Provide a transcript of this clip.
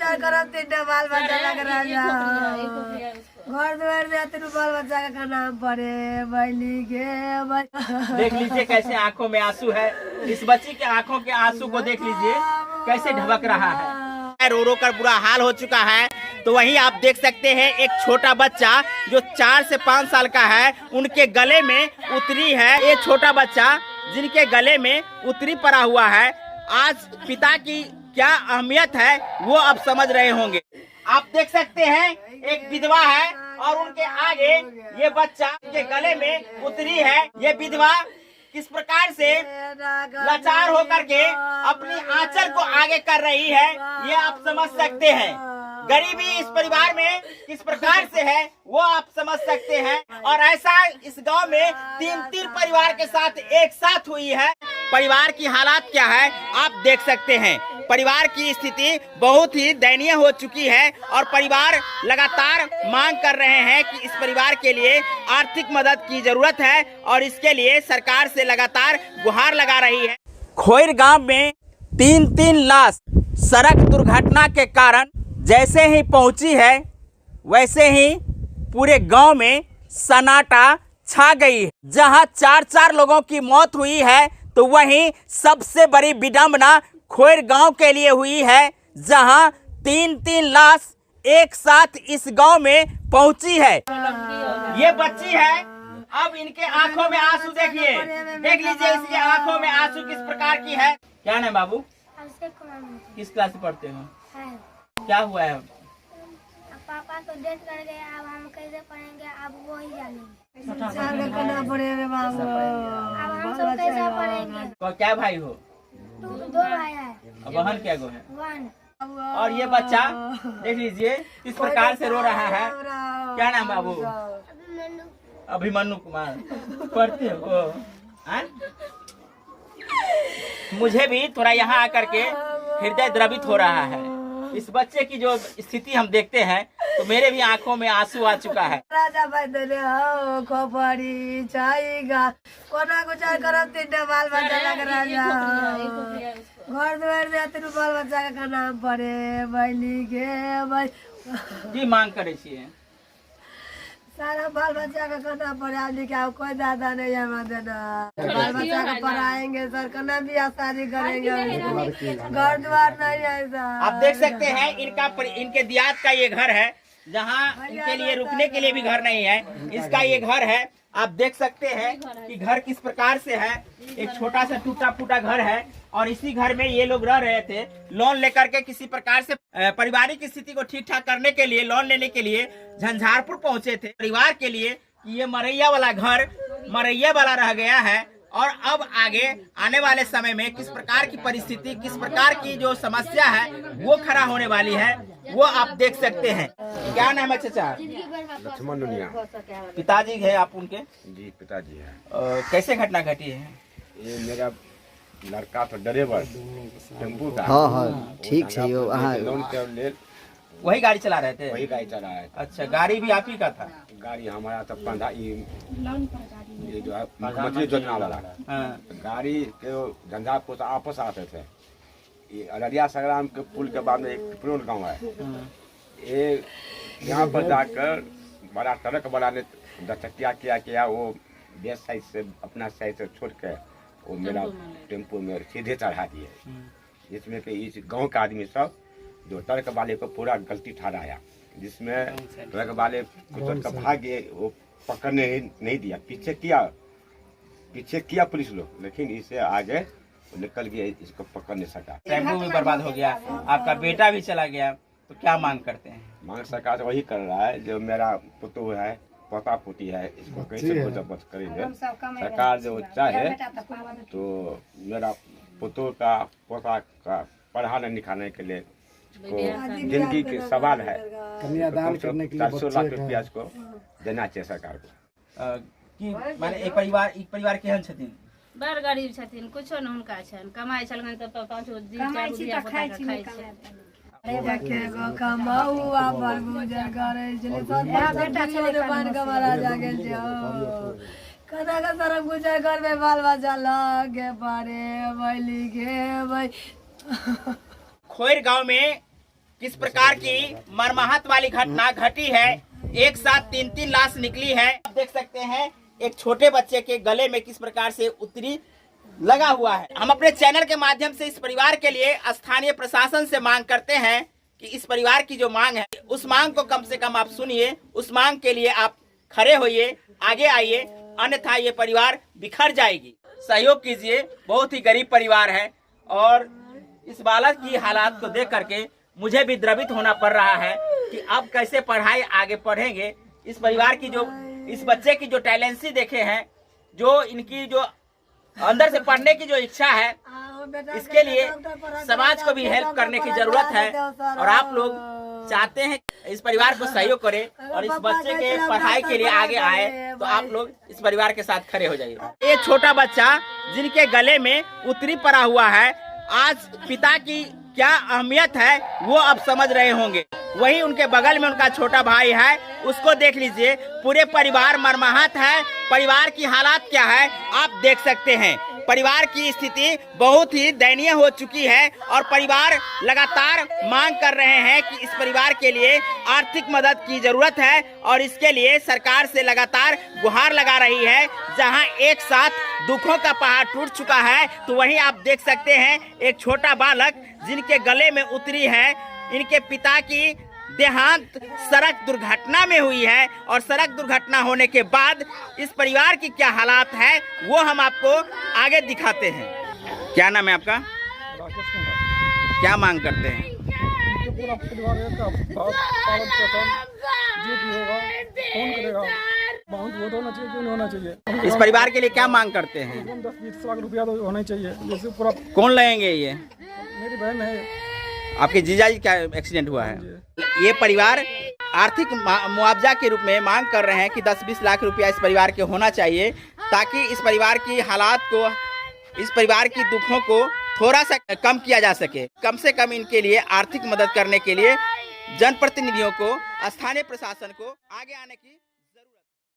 गुजार करब तीनटा बाल बच्चा लग रहा घर द्वार में तीन बाल बच्चा का नाम पड़े बैली के। देख लीजिए कैसे आंखों में आंसू है, इस बच्ची के आंखों के आंसू को देख लीजिए कैसे ढबक रहा है। रो रो कर बुरा हाल हो चुका है। तो वहीं आप देख सकते हैं एक छोटा बच्चा जो 4 से 5 साल का है, उनके गले में उतरी है। ये छोटा बच्चा जिनके गले में उतरी पड़ा हुआ है, आज पिता की क्या अहमियत है वो अब समझ रहे होंगे। आप देख सकते हैं एक विधवा है और उनके आगे ये बच्चा के गले में उतरी है। ये विधवा किस प्रकार से लाचार होकर के अपनी आंचल को आगे कर रही है ये आप समझ सकते हैं। गरीबी इस परिवार में किस प्रकार से है वो आप समझ सकते हैं। और ऐसा इस गांव में 3 परिवार के साथ एक साथ हुई है। परिवार की हालात क्या है आप देख सकते हैं। परिवार की स्थिति बहुत ही दयनीय हो चुकी है और परिवार लगातार मांग कर रहे हैं कि इस परिवार के लिए आर्थिक मदद की जरूरत है और इसके लिए सरकार से लगातार गुहार लगा रही है। खोइर गांव में 3 लाश सड़क दुर्घटना के कारण जैसे ही पहुंची है वैसे ही पूरे गांव में सन्नाटा छा गई है। जहां 4 लोगों की मौत हुई है तो वहीं सबसे बड़ी विडंबना खोइर गांव के लिए हुई है, जहां 3 लाश एक साथ इस गांव में पहुंची है। ये बच्ची है, अब इनके आंखों में आंसू देखिए, देख लीजिए इसके आंखों में आंसू किस प्रकार की है। क्या नाम बाबू? किस क्लास में पढ़ते हो? क्या हुआ है? पापा तो डेथ कर गए, अब हम कैसे पढ़ेंगे अब वो ही जानेंगे। अब हम सब कैसे पढ़ेंगे? तो क्या भाई हो? 2 भाई है। बहन क्या गो है? 1। और ये बच्चा देख लीजिए किस प्रकार से रो रहा है। क्या नाम बाबू? अभिमन्यु कुमार। पढ़ते हो? मुझे भी थोड़ा यहाँ आकर के हृदय द्रवित हो रहा है। इस बच्चे की जो स्थिति हम देखते हैं तो मेरे भी आंखों में आंसू आ चुका है। राजा हो खोपड़ी चाहेगा कोना गुजार करब तीनटा बाल बच्चा लग रहा घर द्वार में तीन बाल बच्चा का नाम पड़े बैली के। जी मांग करे छिए सारा बाल बच्चा का कहना पड़ा लिखा, कोई दादा नहीं है देना। बाल बच्चा का पढ़ाएंगे सर, कना भी शादी करेंगे, घर द्वार नहीं है सर। आप देख सकते हैं इनके दियाद का ये घर है, जहाँ इनके लिए रुकने के लिए भी घर नहीं है। इसका ये घर है, आप देख सकते हैं कि घर किस प्रकार से है। एक छोटा सा टूटा फूटा घर है और इसी घर में ये लोग रह रहे थे। लोन लेकर के किसी प्रकार से पारिवारिक स्थिति को ठीक ठाक करने के लिए लोन लेने के लिए झंझारपुर पहुंचे थे परिवार के लिए कि ये मरैया वाला घर मरैया वाला रह गया है और अब आगे आने वाले समय में किस प्रकार की परिस्थिति, किस प्रकार की जो समस्या है वो खड़ा होने वाली है वो आप देख सकते हैं। क्या नाम है चाचा? लक्ष्मण दुनिया। पिताजी है आप उनके? जी पिताजी है। कैसे घटना घटी है? ये मेरा लड़का तो ड्राइवर टेम्पू का। हाँ ठीक है। लोन के ले वही गाड़ी चला रहे थे? वही गाड़ी चला है। अच्छा, गाड़ी भी आप ही का था? गाड़ी हमारा तो ये जो है मछली जोतना वाला गाड़ी के झंझारपुर से आपस आते थे। ये अररिया संग्राम के पुल के बाद में एक पिपरोल गाँव है। ये यहाँ पर जाकर बड़ा सड़क बनाने 10 चक्किया किया वो बेस साइड से अपना साइड से छोड़ के वो मेरा टेम्पो में सीधे चढ़ा दिए, जिसमें कि इस गांव के आदमी सब जो ट्रक वाले को पूरा गलती ठहराया, जिसमें ट्रक वाले कुछ भाग गए, वो पकड़ने नहीं दिया। पीछे किया पुलिस लोग, लेकिन इसे आगे निकल गया, इसको पकड़ नहीं सका। टेम्पो भी बर्बाद हो गया, आपका बेटा भी चला गया, तो क्या मांग करते हैं? मांग सरकार वही कर रहा है, जो मेरा पुतु है पोता पोती है, इसको कैसे बच करेंगे। सरकार जो चाहे तो मेरा पुतु का पोता का पढ़ाने लिखाने के लिए जिंदगी के सवाल है, कन्यादान करने के लिए 400 लाख रुपया इसको देना चाहिए सरकार को। कि माने एक परिवार केहन छथिन? बड़ गरीब छथिन, कुछो न हुनका छन, कमाई छलगन त 5 दिन 4 दिन खाइ छै। देखे गो कमाऊ अपन गुजर करे छले, सब बेटा छले बन के मारा जा गेल जो कना का सारा गुजर घर में बाल बच्चा लगे पड़े बैली के भाई। खोइर गांव में किस प्रकार की मरमाहत वाली घटना घटी है। एक साथ 3-3 लाश निकली है। आप देख सकते हैं एक छोटे बच्चे के गले में किस प्रकार से उत्तरी लगा हुआ है। हम अपने चैनल के माध्यम से इस परिवार के लिए स्थानीय प्रशासन से मांग करते हैं कि इस परिवार की जो मांग है उस मांग को कम से कम आप सुनिए, उस मांग के लिए आप खड़े होइए, आगे आइए, अन्यथा ये परिवार बिखर जाएगी। सहयोग कीजिए, बहुत ही गरीब परिवार है और इस बालक की हालात को देख करके मुझे भी द्रवित होना पड़ रहा है कि अब कैसे पढ़ाई आगे पढ़ेंगे। इस परिवार की जो, इस बच्चे की जो टैलेंसी देखे हैं, जो इनकी जो अंदर से पढ़ने की जो इच्छा है, इसके लिए समाज को भी हेल्प करने की जरूरत है और आप लोग चाहते हैं इस परिवार को सहयोग करें और इस बच्चे के पढ़ाई के लिए आगे आए, तो आप लोग इस परिवार के साथ खड़े हो जाइए। ये छोटा बच्चा जिनके गले में उत्तरी पड़ा हुआ है, आज पिता की क्या अहमियत है वो अब समझ रहे होंगे। वहीं उनके बगल में उनका छोटा भाई है, उसको देख लीजिए, पूरे परिवार मरमाहत है। परिवार की हालात क्या है आप देख सकते हैं। परिवार की स्थिति बहुत ही दयनीय हो चुकी है और परिवार लगातार मांग कर रहे हैं कि इस परिवार के लिए आर्थिक मदद की जरूरत है और इसके लिए सरकार से लगातार गुहार लगा रही है। जहां एक साथ दुखों का पहाड़ टूट चुका है, तो वहीं आप देख सकते हैं एक छोटा बालक जिनके गले में उत्तरी है। इनके पिता की देहांत सड़क दुर्घटना में हुई है और सड़क दुर्घटना होने के बाद इस परिवार की क्या हालात है वो हम आपको आगे दिखाते हैं। क्या नाम है आपका? क्या मांग करते हैं? पूरा परिवार का पालन पोषण जो भी होगा कौन करेगा, बहुत वो होना चाहिए, क्यों नहीं होना चाहिए। इस परिवार के लिए क्या मांग करते हैं? 10-20 लाख रुपया तो होना चाहिए। जैसे पूरा कौन लेंगे? ये मेरी बहन है। आपके जीजा जी का एक्सीडेंट हुआ है। ये परिवार आर्थिक मुआवजा के रूप में मांग कर रहे हैं कि 10-20 लाख रुपया इस परिवार के होना चाहिए, ताकि इस परिवार की हालात को, इस परिवार की दुखों को थोड़ा सा कम किया जा सके। कम से कम इनके लिए आर्थिक मदद करने के लिए जनप्रतिनिधियों को, स्थानीय प्रशासन को आगे आने की